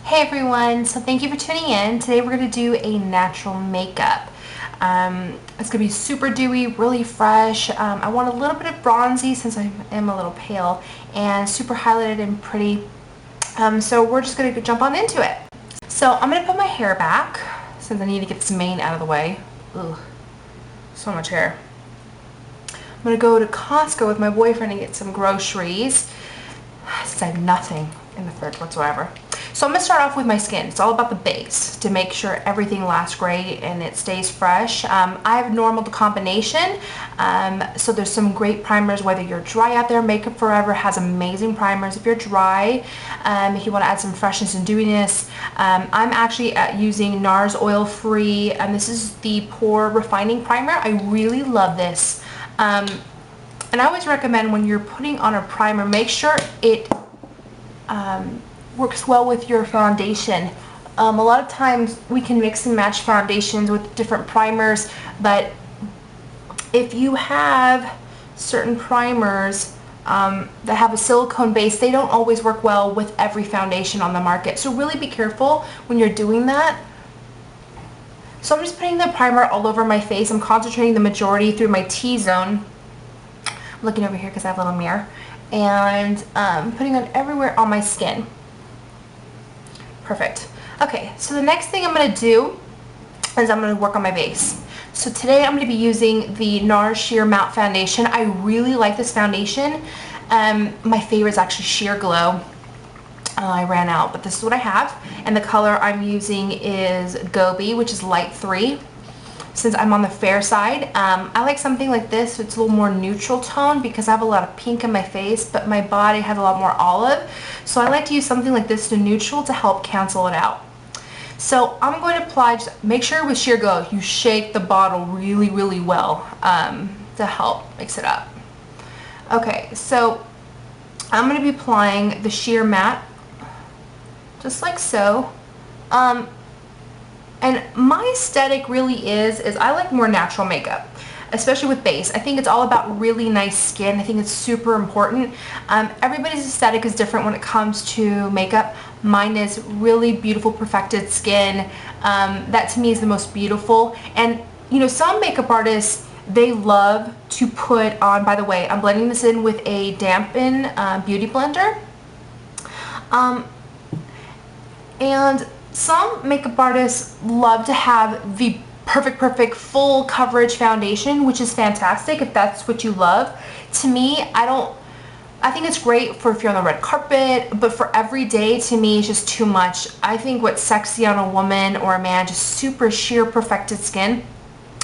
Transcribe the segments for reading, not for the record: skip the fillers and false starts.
Hey everyone, so thank you for tuning in. Today we're going to do a natural makeup. It's going to be super dewy, really fresh. I want a little bit of bronzy since I am a little pale, and super highlighted and pretty. So we're just going to jump on into it. So I'm going to put my hair back since I need to get this mane out of the way. Ugh, so much hair. I'm going to go to Costco with my boyfriend and get some groceries since I have nothing in the fridge whatsoever. So I'm going to start off with my skin. It's all about the base to make sure everything lasts great and it stays fresh. I have normal to combination, so there's some great primers whether you're dry out there. Makeup Forever has amazing primers if you're dry, if you want to add some freshness and dewiness. I'm actually using NARS Oil Free, and this is the Pore Refining Primer. I really love this. And I always recommend when you're putting on a primer, make sure it works well with your foundation. A lot of times we can mix and match foundations with different primers, but if you have certain primers that have a silicone base, they don't always work well with every foundation on the market. So really be careful when you're doing that. So I'm just putting the primer all over my face. I'm concentrating the majority through my T-zone. I'm looking over here because I have a little mirror. And putting it everywhere on my skin. Perfect. Okay, so the next thing I'm going to do is I'm going to work on my base. So today I'm going to be using the NARS Sheer Matte Foundation. I really like this foundation. My favorite is actually Sheer Glow. I ran out, but this is what I have. And the color I'm using is Gobi, which is light 3. Since I'm on the fair side, I like something like this. So it's a little more neutral tone because I have a lot of pink in my face, but my body has a lot more olive. So I like to use something like this to neutral to help cancel it out. So I'm going to apply, just make sure with Sheer Glow you shake the bottle really, really well to help mix it up. Okay, so I'm going to be applying the Sheer Matte just like so. And my aesthetic really is I like more natural makeup, especially with base. I think it's all about really nice skin. I think it's super important. Everybody's aesthetic is different when it comes to makeup. Mine is really beautiful, perfected skin. That to me is the most beautiful. And you know, some makeup artists, they love to put on, by the way, I'm blending this in with a dampen beauty blender. And some makeup artists love to have the perfect full coverage foundation, which is fantastic if that's what you love. To me, I think it's great for if you're on the red carpet, but for every day, to me, it's just too much. I think what's sexy on a woman or a man, just super sheer perfected skin.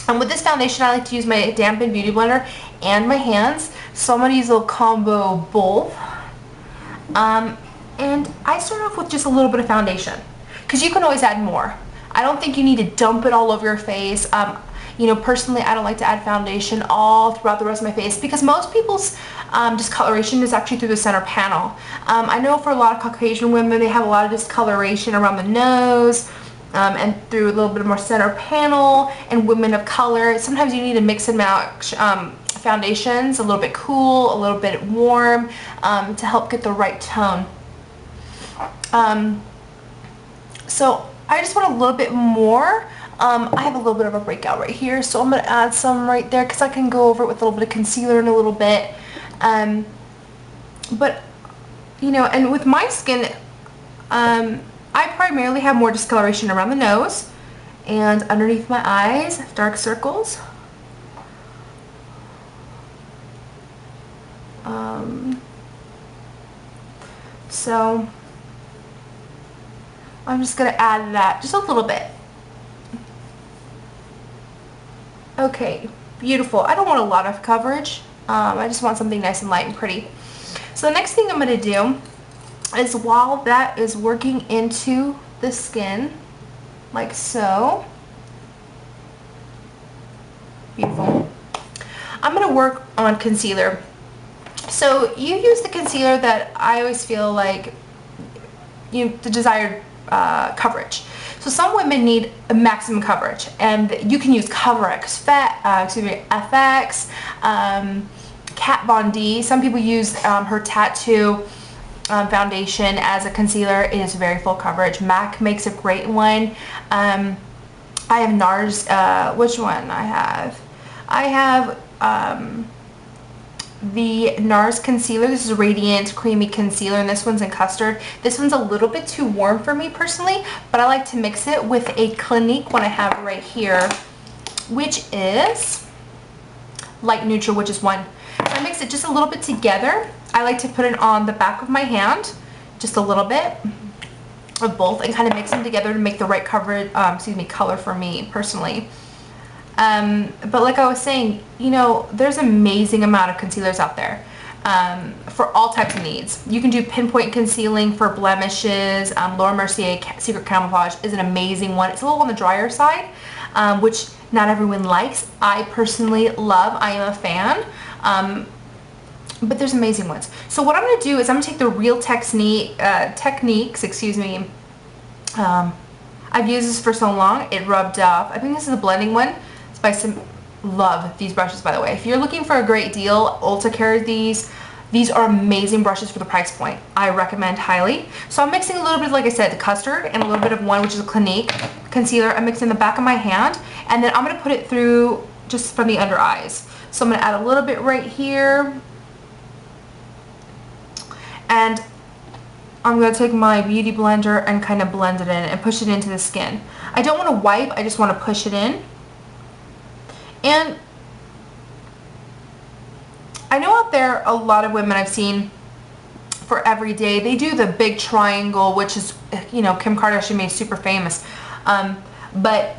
And with this foundation, I like to use my dampened beauty blender and my hands. So I'm going to use a little combo both. And I start off with just a little bit of foundation, because you can always add more. I don't think you need to dump it all over your face. You know, personally, I don't like to add foundation all throughout the rest of my face because most people's discoloration is actually through the center panel. I know for a lot of Caucasian women, they have a lot of discoloration around the nose and through a little bit more center panel, and women of color, sometimes you need to mix and match foundations, a little bit cool, a little bit warm, to help get the right tone. So I just want a little bit more. I have a little bit of a breakout right here, so I'm going to add some right there because I can go over it with a little bit of concealer in a little bit. But, you know, and with my skin, I primarily have more discoloration around the nose and underneath my eyes, dark circles. So I'm just going to add that just a little bit. Okay, beautiful. I don't want a lot of coverage. I just want something nice and light and pretty. So the next thing I'm going to do is, while that is working into the skin, like so. Beautiful. I'm going to work on concealer. So you use the concealer that I always feel like the desired coverage. So some women need a maximum coverage, and you can use CoverX, FX, Kat Von D. Some people use her Tattoo. foundation as a concealer. It is very full coverage. MAC makes a great one. I have NARS, which one I have? I have the NARS concealer. This is Radiant Creamy Concealer, and this one's in Custard. This one's a little bit too warm for me personally, but I like to mix it with a Clinique one I have right here, which is Light Neutral, which is one. So I mix it just a little bit together. I like to put it on the back of my hand, just a little bit of both, and kind of mix them together to make the right coverage, color for me personally. But like I was saying, you know, there's an amazing amount of concealers out there for all types of needs. You can do pinpoint concealing for blemishes. Laura Mercier Secret Camouflage is an amazing one. It's a little on the drier side, which not everyone likes. I personally love. I am a fan. But there's amazing ones. So what I'm going to do is I'm going to take the Real Techniques, I've used this for so long, it rubbed off. I think this is a blending one. It's by love these brushes, by the way. If you're looking for a great deal, Ulta carried these. These are amazing brushes for the price point. I recommend highly. So I'm mixing a little bit, like I said, the Custard and a little bit of one, which is a Clinique concealer. I'm mixing the back of my hand, and then I'm going to put it through just from the under eyes. So I'm going to add a little bit right here. And I'm going to take my Beauty Blender and kind of blend it in and push it into the skin. I don't want to wipe, I just want to push it in. And I know out there a lot of women I've seen for everyday, they do the big triangle, which is, you know, Kim Kardashian made super famous. But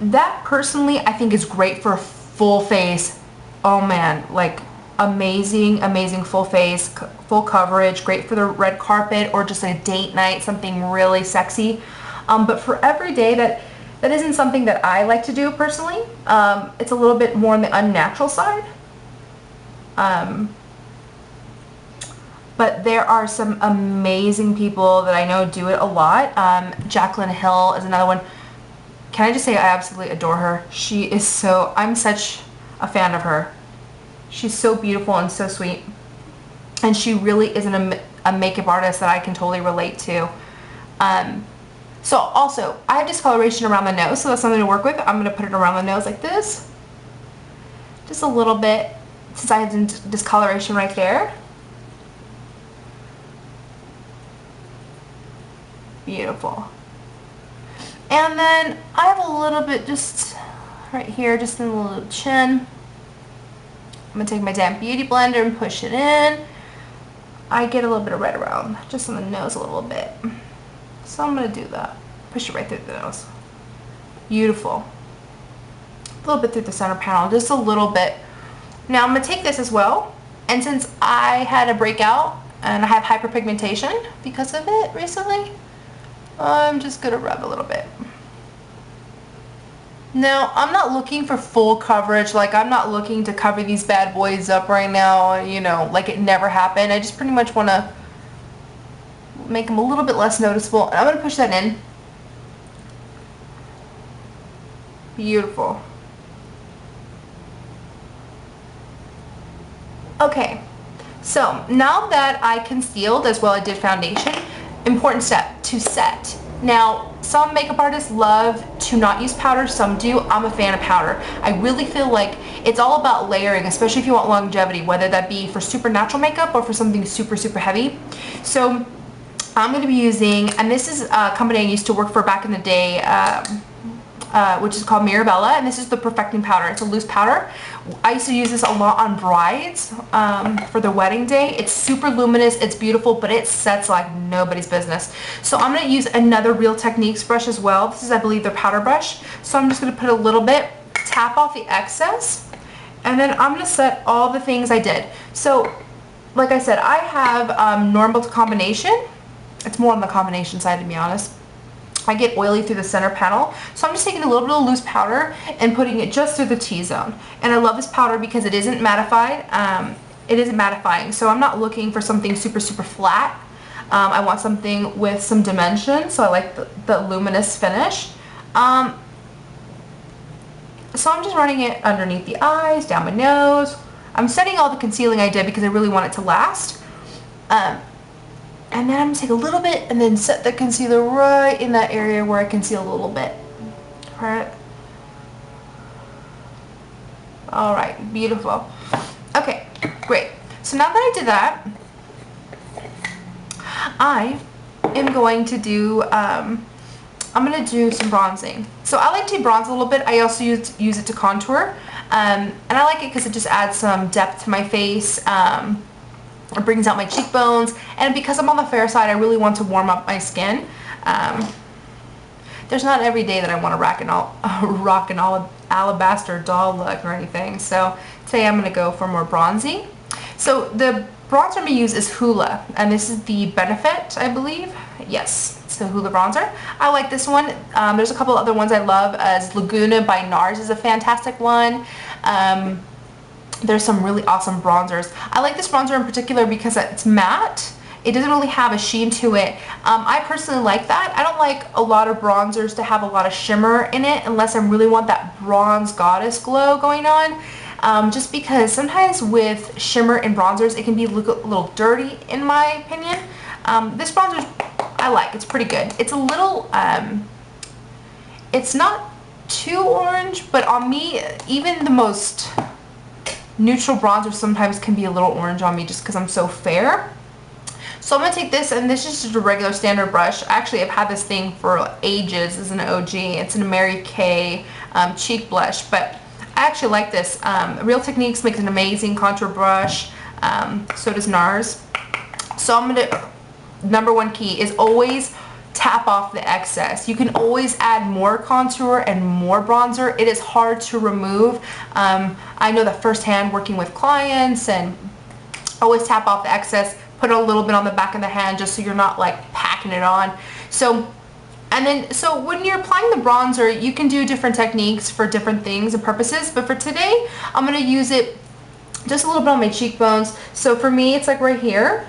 that personally I think is great for full face. Oh man, like amazing full face, full coverage, great for the red carpet or just a date night, something really sexy. But for every day, that isn't something that I like to do personally. It's a little bit more on the unnatural side. But there are some amazing people that I know do it a lot. Jaclyn Hill is another one. Can I just say I absolutely adore her. She is so, I'm such a fan of her. She's so beautiful and so sweet, and she really is a makeup artist that I can totally relate to. So also, I have discoloration around the nose, so that's something to work with. I'm going to put it around the nose like this, just a little bit, since I had discoloration right there. Beautiful. And then I have a little bit just right here, just in the little chin. I'm going to take my damp Beauty Blender and push it in. I get a little bit of red around, just on the nose a little bit. So I'm going to do that. Push it right through the nose. Beautiful. A little bit through the center panel, just a little bit. Now I'm going to take this as well, and since I had a breakout and I have hyperpigmentation because of it recently, I'm just going to rub a little bit. Now, I'm not looking for full coverage, like I'm not looking to cover these bad boys up right now, you know, like it never happened. I just pretty much want to make them a little bit less noticeable, and I'm going to push that in. Beautiful. Okay, so now that I concealed as well I did foundation, important step, to set. Now, some makeup artists love to not use powder, some do. I'm a fan of powder. I really feel like it's all about layering, especially if you want longevity, whether that be for super natural makeup or for something super heavy. So I'm going to be using, and this is a company I used to work for back in the day, which is called Mirabella, and this is the Perfecting Powder. It's a loose powder. I used to use this a lot on brides for the wedding day. It's super luminous, it's beautiful, but it sets like nobody's business. So I'm going to use another Real Techniques brush as well. This is, I believe, their powder brush. So I'm just going to put a little bit, tap off the excess, and then I'm going to set all the things I did. So, like I said, I have normal to combination. It's more on the combination side, to be honest. I get oily through the center panel, so I'm just taking a little bit of loose powder and putting it just through the T-zone. And I love this powder because it isn't mattified. It isn't mattifying, so I'm not looking for something super flat. I want something with some dimension, so I like the luminous finish. So I'm just running it underneath the eyes, down my nose. I'm setting all the concealing I did because I really want it to last. And then I'm gonna take a little bit and then set the concealer right in that area where I concealed a little bit. Alright. Alright, beautiful. Okay, great. So now that I did that, I am going to do, I'm going to do some bronzing. So I like to bronze a little bit. I also use it to contour. And I like it because it just adds some depth to my face. It brings out my cheekbones. And because I'm on the fair side, I really want to warm up my skin. There's not every day that I want to rock an alabaster doll look or anything. So today I'm going to go for more bronzy. So the bronzer I'm going to use is Hoola, and this is the Benefit, I believe. Yes, it's the Hoola bronzer. I like this one. There's a couple other ones I love, as Laguna by NARS is a fantastic one. There's some really awesome bronzers. I like this bronzer in particular because it's matte. It doesn't really have a sheen to it. I personally like that. I don't like a lot of bronzers to have a lot of shimmer in it unless I really want that bronze goddess glow going on. Just because sometimes with shimmer and bronzers it can be a little dirty in my opinion. This bronzer I like. It's pretty good. It's a little, it's not too orange, but on me, even the most neutral bronzer sometimes can be a little orange on me just because I'm so fair. So I'm going to take this, and this is just a regular standard brush. Actually, I've had this thing for ages. It's an OG. It's a Mary Kay cheek blush, but I actually like this. Real Techniques makes an amazing contour brush. So does NARS. So I'm going to, number one key is always tap off the excess. You can always add more contour and more bronzer. It is hard to remove. I know that firsthand working with clients, and always tap off the excess. Put a little bit on the back of the hand just so you're not like packing it on. So when you're applying the bronzer, you can do different techniques for different things and purposes, but for today I'm going to use it just a little bit on my cheekbones. So for me it's like right here.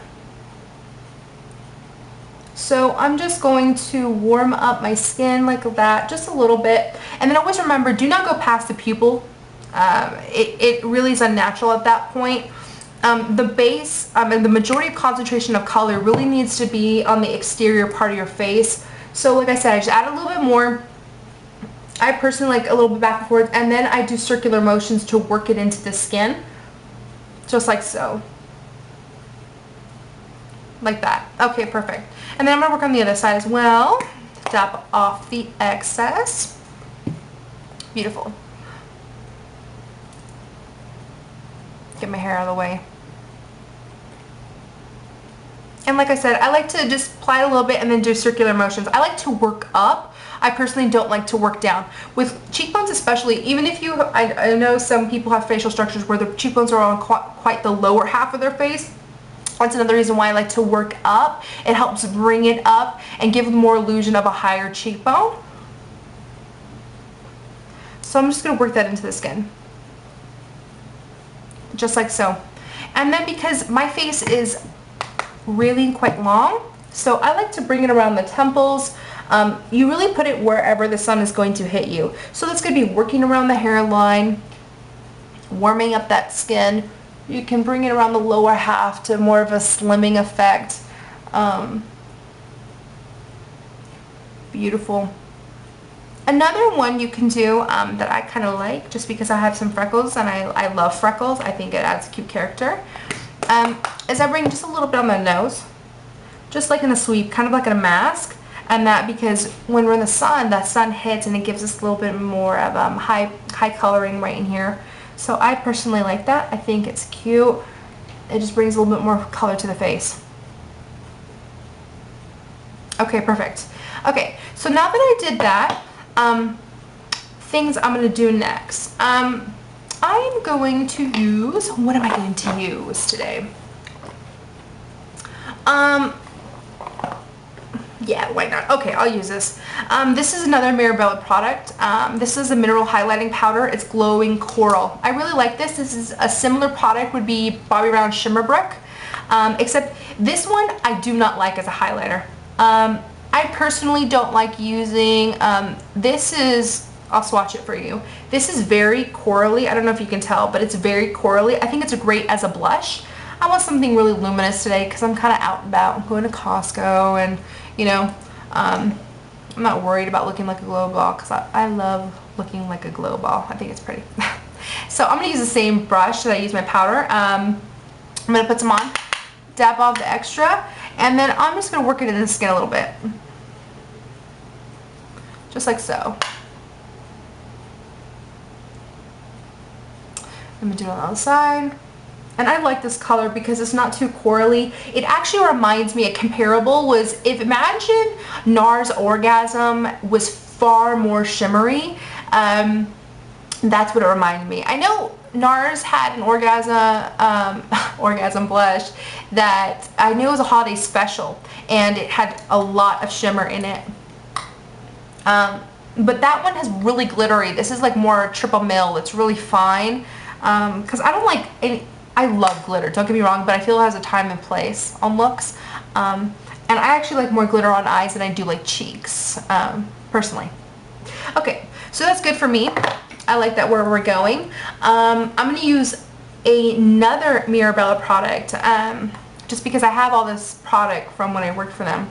So I'm just going to warm up my skin like that, just a little bit. And then always remember, do not go past the pupil. It really is unnatural at that point. The base and the majority of concentration of color really needs to be on the exterior part of your face. So like I said, I just add a little bit more. I personally like a little bit back and forth, and then I do circular motions to work it into the skin. Just like so. Like that. Okay, perfect. And then I'm going to work on the other side as well. Tap off the excess. Beautiful. Get my hair out of the way. And like I said, I like to just apply it a little bit and then do circular motions. I like to work up. I personally don't like to work down. With cheekbones especially, even if you, I know some people have facial structures where the cheekbones are on quite the lower half of their face. That's another reason why I like to work up. It helps bring it up and give more illusion of a higher cheekbone. So I'm just going to work that into the skin. Just like so. And then because my face is really quite long, so I like to bring it around the temples. You really put it wherever the sun is going to hit you. So that's going to be working around the hairline, warming up that skin. You can bring it around the lower half to more of a slimming effect. Beautiful. Another one you can do that I kind of like, just because I have some freckles and I love freckles, I think it adds a cute character, is I bring just a little bit on the nose, just like in a sweep, kind of like in a mask. And that because when we're in the sun, that sun hits and it gives us a little bit more of high coloring right in here. So I personally like that. I think it's cute. It just brings a little bit more color to the face. Okay, perfect. Okay, so now that I did that, things I'm going to do next. I'm going to use, what am I going to use today? Yeah, why not? Okay, I'll use this. This is another Mirabella product. This is a mineral highlighting powder. It's glowing coral. I really like this. This is a similar product would be Bobbi Brown Shimmer Brick. Except this one I do not like as a highlighter. I personally don't like using, this is, I'll swatch it for you. This is very corally. I don't know if you can tell, but it's very corally. I think it's great as a blush. I want something really luminous today because I'm kind of out and about. I'm going to Costco, and you know, I'm not worried about looking like a glow ball because I love looking like a glow ball. I think it's pretty. So I'm going to use the same brush that I use my powder. I'm going to put some on, dab off the extra, and then I'm just going to work it in the skin a little bit. Just like so. I'm going to do it on the other side. And I like this color because it's not too corally. It actually reminds me, a comparable was, if imagine NARS Orgasm was far more shimmery. That's what it reminded me. I know NARS had an orgasm blush that I knew was a holiday special, and it had a lot of shimmer in it. But that one has really glittery. This is like more triple mil. It's really fine. Because I don't like any, I love glitter, don't get me wrong, but I feel it has a time and place on looks. And I actually like more glitter on eyes than I do like cheeks, personally. Okay, so that's good for me. I like that where we're going. I'm going to use another Mirabella product, just because I have all this product from when I worked for them.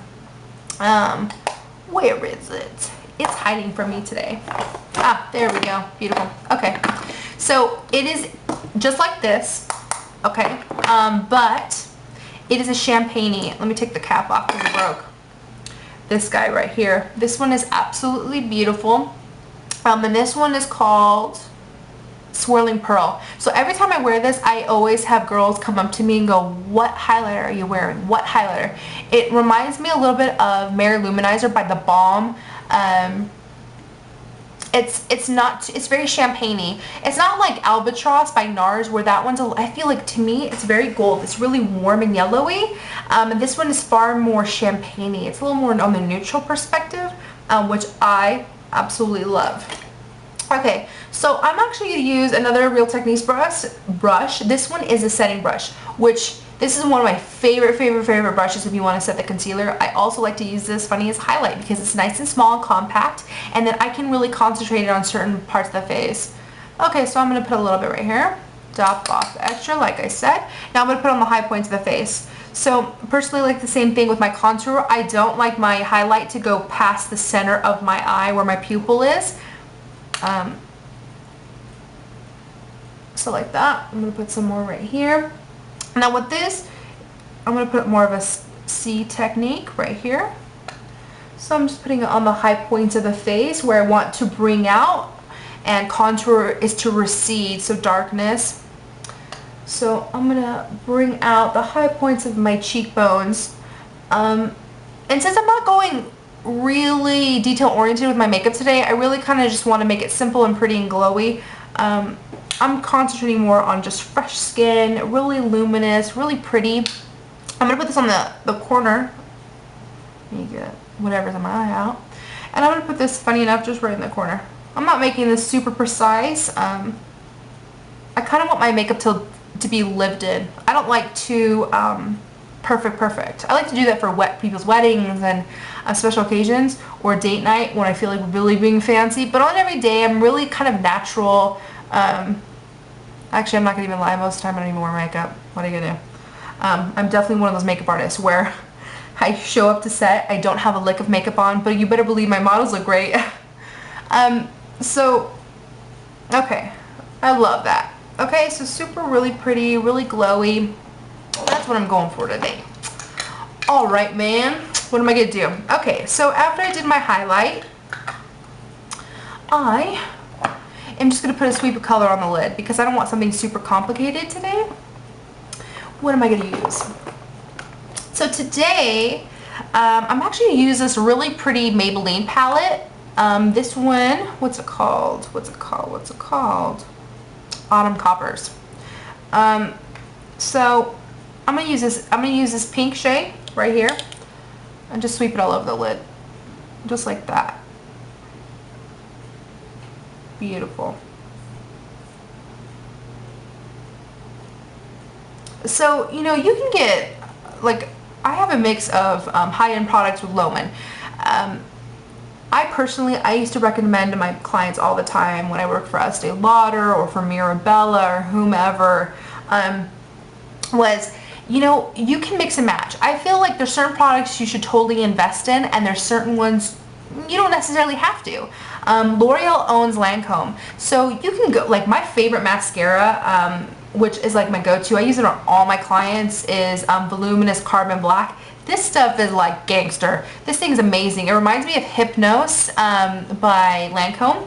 Where is it? It's hiding from me today. Ah, there we go. Beautiful. Okay. So it is just like this. Okay. But it is a champagne. Let me take the cap off because it broke. This guy right here. This one is absolutely beautiful. And this one is called Swirling Pearl. So every time I wear this, I always have girls come up to me and go, what highlighter are you wearing? What highlighter? It reminds me a little bit of Mary Luminizer by The Balm. It's very champagne-y. It's not like Albatross by NARS, where that one's, I feel like, to me, it's very gold. It's really warm and yellowy. And this one is far more champagne-y. It's a little more on the neutral perspective, which I absolutely love. Okay, so I'm actually going to use another Real Techniques brush. This one is a setting brush, which this is one of my favorite brushes if you want to set the concealer. I also like to use this, funny as, highlight because it's nice and small and compact, and then I can really concentrate it on certain parts of the face. Okay, so I'm going to put a little bit right here, dab off the extra like I said. Now I'm going to put on the high points of the face. So personally, like the same thing with my contour, I don't like my highlight to go past the center of my eye where my pupil is. So like that. I'm going to put some more right here. Now with this, I'm going to put more of a C technique right here. So I'm just putting it on the high points of the face where I want to bring out, and contour is to recede, so darkness. So I'm going to bring out the high points of my cheekbones. And since I'm not going really detail oriented with my makeup today, I really kind of just want to make it simple and pretty and glowy. I'm concentrating more on just fresh skin, really luminous, really pretty. I'm going to put this on the corner. Let me get whatever's on my eye out. And I'm going to put this, funny enough, just right in the corner. I'm not making this super precise. I kind of want my makeup to be lived in. I don't like too perfect. I like to do that for people's weddings and special occasions, or date night when I feel like really being fancy. But on every day, I'm really kind of natural. Actually, I'm not going to even lie. Most of the time, I don't even wear makeup. What are you going to do? I'm definitely one of those makeup artists where I show up to set, I don't have a lick of makeup on, but you better believe my models look great. So, okay. I love that. Okay, so super really pretty, really glowy. That's what I'm going for today. Alright, man. What am I going to do? Okay, so after I did my highlight, I am just going to put a sweep of color on the lid because I don't want something super complicated today. What am I going to use? So today, I'm actually going to use this really pretty Maybelline palette. This one, what's it called? Autumn Coppers. So I'm going to use this pink shade right here and just sweep it all over the lid. Just like that. Beautiful. So, you know, you can get, like, I have a mix of high-end products with low-end. I used to recommend to my clients all the time when I worked for Estee Lauder or for Mirabella or whomever, was you know, you can mix and match. I feel like there's certain products you should totally invest in, and there's certain ones you don't necessarily have to. L'Oreal owns Lancome, so you can go, like my favorite mascara, which is like my go-to, I use it on all my clients, is Voluminous Carbon Black. This stuff is like gangster. This thing's amazing. It reminds me of Hypnose by Lancome.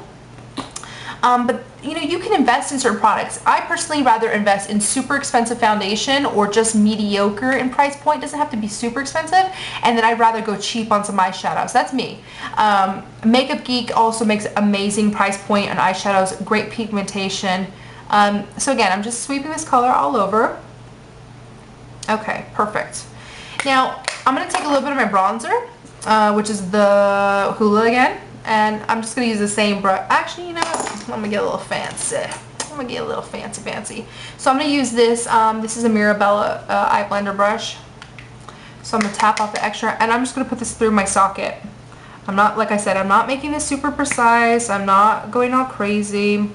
But you know, you can invest in certain products. I personally rather invest in super expensive foundation or just mediocre in price point. It doesn't have to be super expensive. And then I'd rather go cheap on some eyeshadows. That's me. Makeup Geek also makes amazing price point on eyeshadows, great pigmentation. So again, I'm just sweeping this color all over. Okay, perfect. Now, I'm going to take a little bit of my bronzer, which is the Hoola again. And I'm just going to use the same brush. Actually, you know what? I'm going to get a little fancy. I'm going to get a little fancy. So I'm going to use this. This is a Mirabella eye blender brush. So I'm going to tap off the extra. And I'm just going to put this through my socket. I'm not, like I said, I'm not making this super precise. I'm not going all crazy.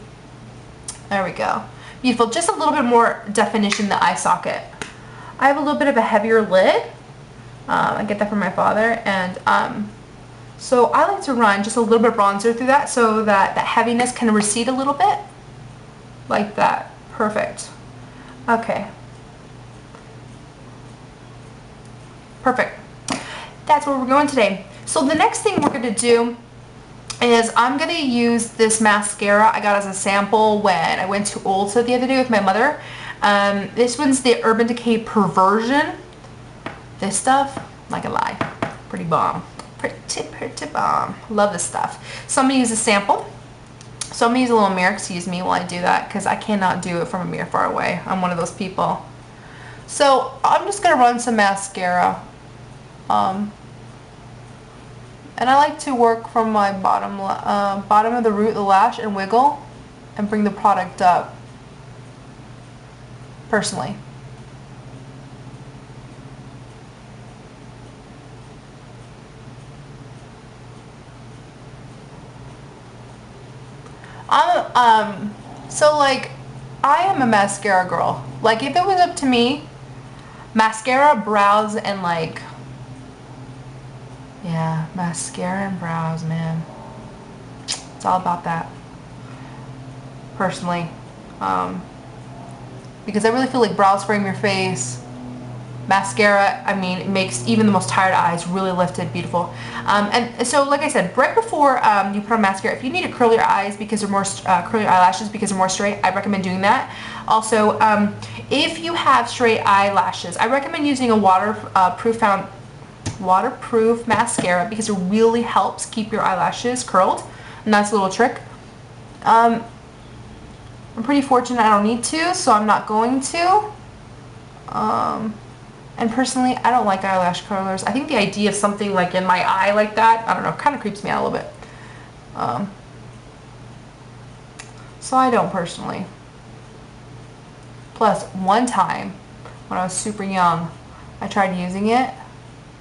There we go. Beautiful. Just a little bit more definition in the eye socket. I have a little bit of a heavier lid. I get that from my father. And so I like to run just a little bit of bronzer through that so that that heaviness can recede a little bit. Like that. Perfect. Okay. Perfect. That's where we're going today. So the next thing we're going to do is I'm going to use this mascara I got as a sample when I went to Ulta the other day with my mother. This one's the Urban Decay Perversion. This stuff, not gonna lie, pretty bomb. Pretty bomb. Love this stuff. So I'm going to use a sample. So I'm going to use a little mirror, excuse me, while I do that, because I cannot do it from a mirror far away. I'm one of those people. So I'm just going to run some mascara. And I like to work from my bottom of the root of the lash and wiggle and bring the product up, personally. So like, I am a mascara girl. Like, if it was up to me, mascara, brows, and like, yeah, mascara and brows, man. It's all about that, personally. Because I really feel like brows frame your face. Mascara, I mean, it makes even the most tired eyes really lifted, beautiful. And so, like I said, right before you put on mascara, if you need to curl your eyes because they're more curl your eyelashes because they're more straight, I recommend doing that. Also, if you have straight eyelashes, I recommend using a waterproof mascara because it really helps keep your eyelashes curled. And that's a little trick. I'm pretty fortunate I don't need to, so I'm not going to. And personally, I don't like eyelash curlers. I think the idea of something like in my eye like that, I don't know, kind of creeps me out a little bit. So I don't personally. Plus, one time when I was super young, I tried using it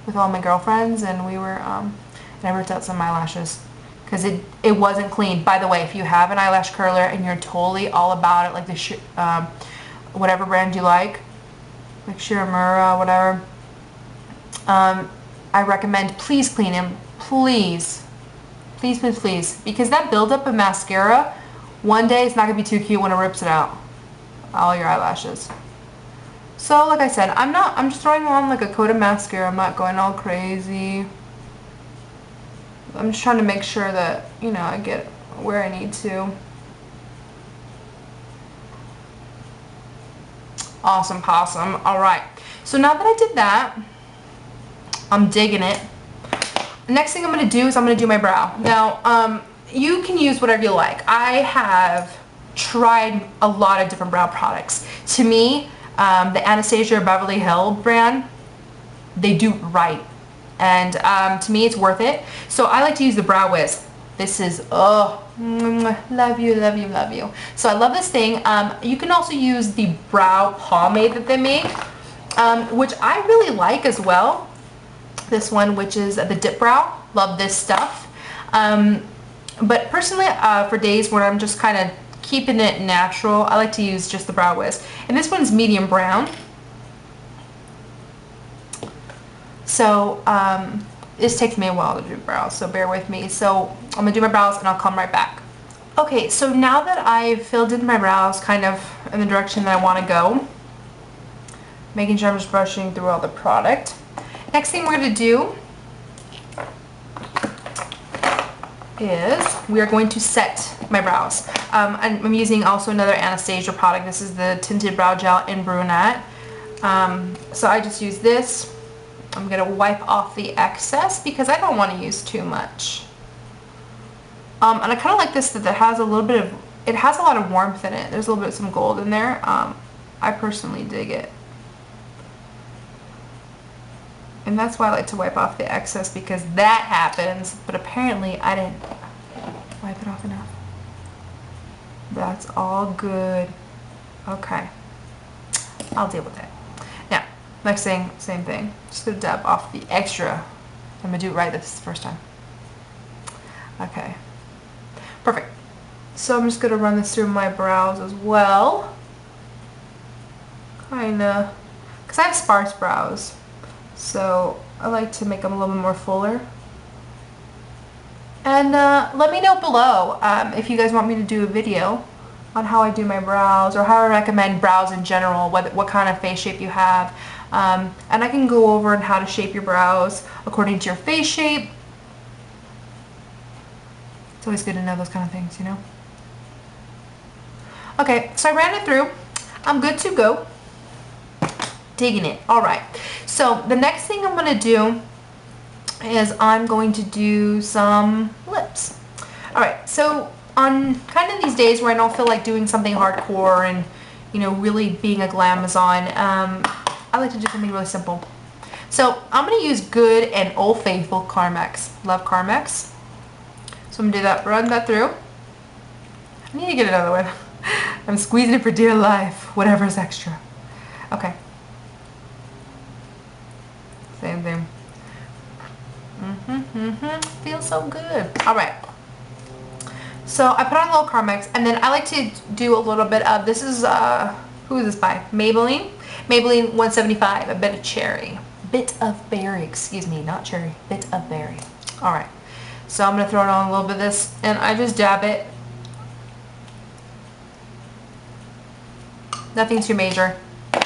with all my girlfriends, and we were, and I ripped out some eyelashes because it wasn't clean. By the way, if you have an eyelash curler and you're totally all about it, like the whatever brand you like Shiramura, whatever, I recommend please clean them, please, because that buildup of mascara, one day it's not gonna be too cute when it rips it out, all your eyelashes. So like I said, I'm just throwing on like a coat of mascara. I'm not going all crazy. I'm just trying to make sure that, you know, I get where I need to. Awesome possum. Alright, so now that I did that, I'm digging it. Next thing I'm going to do is I'm going to do my brow. Now, you can use whatever you like. I have tried a lot of different brow products. To me, the Anastasia Beverly Hills brand, they do right. And to me, it's worth it. So I like to use the Brow Wiz. This is, oh, love you, love you, love you. So I love this thing. You can also use the brow pomade that they make, which I really like as well. This one, which is the Dip Brow. Love this stuff. But personally, for days when I'm just kind of keeping it natural, I like to use just the Brow Wiz. And this one's medium brown. So this takes me a while to do brows, so bear with me. So I'm gonna do my brows and I'll come right back. Okay, so now that I've filled in my brows kind of in the direction that I want to go, making sure I'm just brushing through all the product. Next thing we're going to do is we are going to set my brows. I'm using also another Anastasia product. This is the Tinted Brow Gel in Brunette. So I just use this. I'm going to wipe off the excess because I don't want to use too much. And I kind of like this that it has a little bit of, it has a lot of warmth in it. There's a little bit of some gold in there. I personally dig it. And that's why I like to wipe off the excess, because that happens, but apparently I didn't wipe it off enough. That's all good. Okay. I'll deal with it. Now, next thing, same thing. Just gonna dab off the extra. I'm gonna do it right this first time. Okay. Perfect. So I'm just going to run this through my brows as well. Kinda. Because I have sparse brows. So I like to make them a little bit more fuller. And let me know below if you guys want me to do a video on how I do my brows, or how I recommend brows in general, what kind of face shape you have. And I can go over on how to shape your brows according to your face shape. It's always good to know those kind of things, you know? Okay, so I ran it through. I'm good to go. Digging it. Alright, so the next thing I'm going to do is I'm going to do some lips. Alright, so on kind of these days where I don't feel like doing something hardcore and, you know, really being a glamazon, I like to do something really simple. So I'm going to use Good and Old Faithful Carmex. Love Carmex. So I'm going to do that, run that through. I need to get another one. I'm squeezing it for dear life, whatever's extra. Okay. Same thing. Feels so good. Alright. So I put on a little Carmex, and then I like to do a little bit of, this is, who is this by? Maybelline. Maybelline 175, a bit of cherry. Bit of berry, excuse me, not cherry. Bit of berry. Alright. So I'm going to throw it on a little bit of this, and I just dab it. Nothing too major. And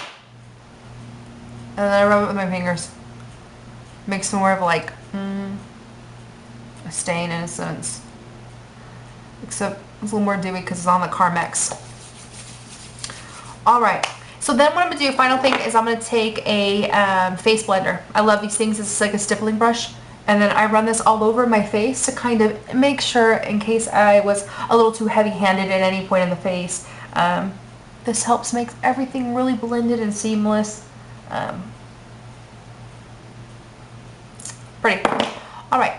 then I rub it with my fingers. Makes more of like a stain in a sense. Except it's a little more dewy because it's on the Carmex. Alright. So then what I'm going to do, final thing, is I'm going to take a face blender. I love these things. It's like a stippling brush. And then I run this all over my face to kind of make sure, in case I was a little too heavy-handed at any point in the face. This helps make everything really blended and seamless. Pretty. Alright,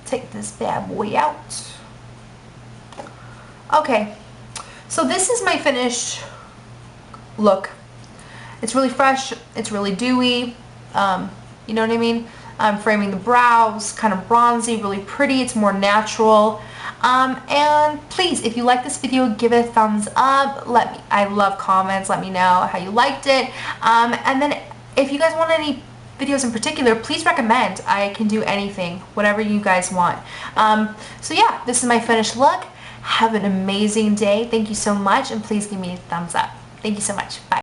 take this bad boy out. Okay, so this is my finished look. It's really fresh, it's really dewy, you know what I mean? I'm framing the brows, kind of bronzy, really pretty, it's more natural. And please, if you like this video, give it a thumbs up. I love comments, let me know how you liked it. And then if you guys want any videos in particular, please recommend. I can do anything, whatever you guys want. So yeah, this is my finished look. Have an amazing day. Thank you so much, and please give me a thumbs up. Thank you so much. Bye.